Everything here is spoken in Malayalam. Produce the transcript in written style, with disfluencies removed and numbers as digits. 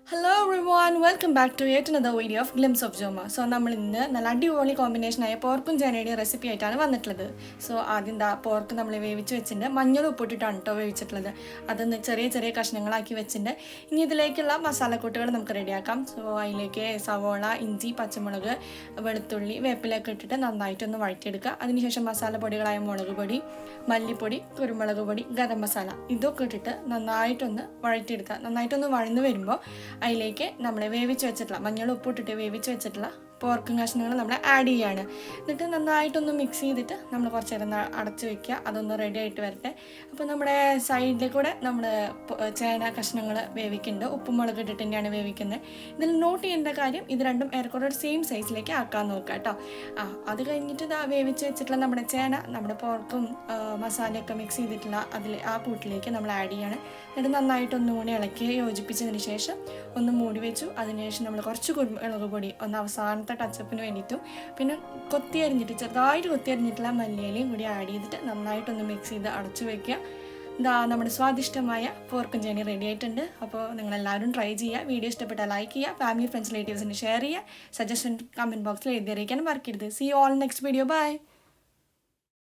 Hello everyone, welcome back to yet another video of Glimpse of Joma. So നമ്മൾ ഇന്ന് നല്ല അടിപൊളി കോമ്പിനേഷൻ ആയ പോർക്കും ചേനയുടെയും റെസിപ്പി ആയിട്ടാണ് വന്നിട്ടുള്ളത്. സോ ആദ്യം പോർക്ക് നമ്മൾ വേവിച്ച് വെച്ചിട്ടുണ്ട്, മഞ്ഞൾ ഉപ്പിട്ടിട്ടാണ് കേട്ടോ വേവിച്ചിട്ടുള്ളത്. അതൊന്ന് ചെറിയ ചെറിയ കഷ്ണങ്ങളാക്കി വെച്ചിട്ടുണ്ട്. ഇനി ഇതിലേക്കുള്ള മസാലക്കൂട്ടുകൾ നമുക്ക് റെഡിയാക്കാം. സോ അതിലേക്ക് സവോള, ഇഞ്ചി, പച്ചമുളക്, വെളുത്തുള്ളി, വേപ്പിലൊക്കെ ഇട്ടിട്ട് നന്നായിട്ടൊന്ന് വഴറ്റിയെടുക്കുക. അതിനുശേഷം മസാലപ്പൊടികളായ മുളക് പൊടി, മല്ലിപ്പൊടി, കുരുമുളക് പൊടി, ഗരം മസാല ഇതൊക്കെ ഇട്ടിട്ട് നന്നായിട്ടൊന്ന് വഴറ്റിയെടുക്കുക. നന്നായിട്ടൊന്ന് വഴന്ന് വരുമ്പോൾ അതിലേക്ക് നമ്മൾ വേവിച്ച് വെച്ചിട്ടുള്ള മഞ്ഞൾ ഉപ്പിട്ടിട്ട് വേവിച്ച് വെച്ചിട്ടുള്ള പോർക്കും കഷ്ണങ്ങൾ നമ്മൾ ആഡ് ചെയ്യുകയാണ്. എന്നിട്ട് നന്നായിട്ടൊന്ന് മിക്സ് ചെയ്തിട്ട് നമ്മൾ കുറച്ച് നേരം അടച്ച് വയ്ക്കുക. അതൊന്ന് റെഡി ആയിട്ട് വരട്ടെ. അപ്പോൾ നമ്മുടെ സൈഡിൽ കൂടെ നമ്മൾ ചേന കഷ്ണങ്ങൾ വേവിക്കുന്നുണ്ട്, ഉപ്പും മുളക് ഇട്ടിട്ട് തന്നെയാണ് വേവിക്കുന്നത്. ഇതിൽ നോട്ട് ചെയ്യേണ്ട കാര്യം, ഇത് രണ്ടും ഏറെക്കുറെ ഒരു സെയിം സൈസിലേക്ക് ആക്കാൻ നോക്കുക കേട്ടോ. അത് കഴിഞ്ഞിട്ട് വേവിച്ച് വെച്ചിട്ടുള്ള നമ്മുടെ ചേന, നമ്മുടെ പോർക്കും മസാലയൊക്കെ മിക്സ് ചെയ്തിട്ടുള്ള ആ കൂട്ടിലേക്ക് നമ്മൾ ആഡ് ചെയ്യാണ്. എന്നിട്ട് നന്നായിട്ടൊന്നുകൂടി ഇളക്കി യോജിപ്പിച്ചതിന് ശേഷം ഒന്ന് മൂടി വെച്ചു. അതിനുശേഷം നമ്മൾ കുറച്ച് കുരുമുളക് പൊടി ഒന്ന് അവസാനത്തെ ടച്ചപ്പിന് വേണ്ടിയിട്ടും പിന്നെ ചെറുതായിട്ട് കൊത്തി അരിഞ്ഞിട്ടുള്ള മല്ലിയിലയും കൂടി ആഡ് ചെയ്തിട്ട് നന്നായിട്ടൊന്ന് മിക്സ് ചെയ്ത് അടച്ചു വയ്ക്കുക. നമ്മുടെ സ്വാദിഷ്ടമായ പോർക്കും ചേന റെഡി ആയിട്ടുണ്ട്. അപ്പോൾ നിങ്ങളെല്ലാവരും ട്രൈ ചെയ്യുക. വീഡിയോ ഇഷ്ടപ്പെട്ടാൽ ലൈക്ക് ചെയ്യുക, ഫാമിലി ഫ്രണ്ട്സ് റിലേറ്റീവ്സിന് ഷെയർ ചെയ്യുക, സജഷൻ കമൻറ്റ് ബോക്സിൽ എഴുതി അറിയിക്കാനും മറക്കരുത്. See you all next video. By.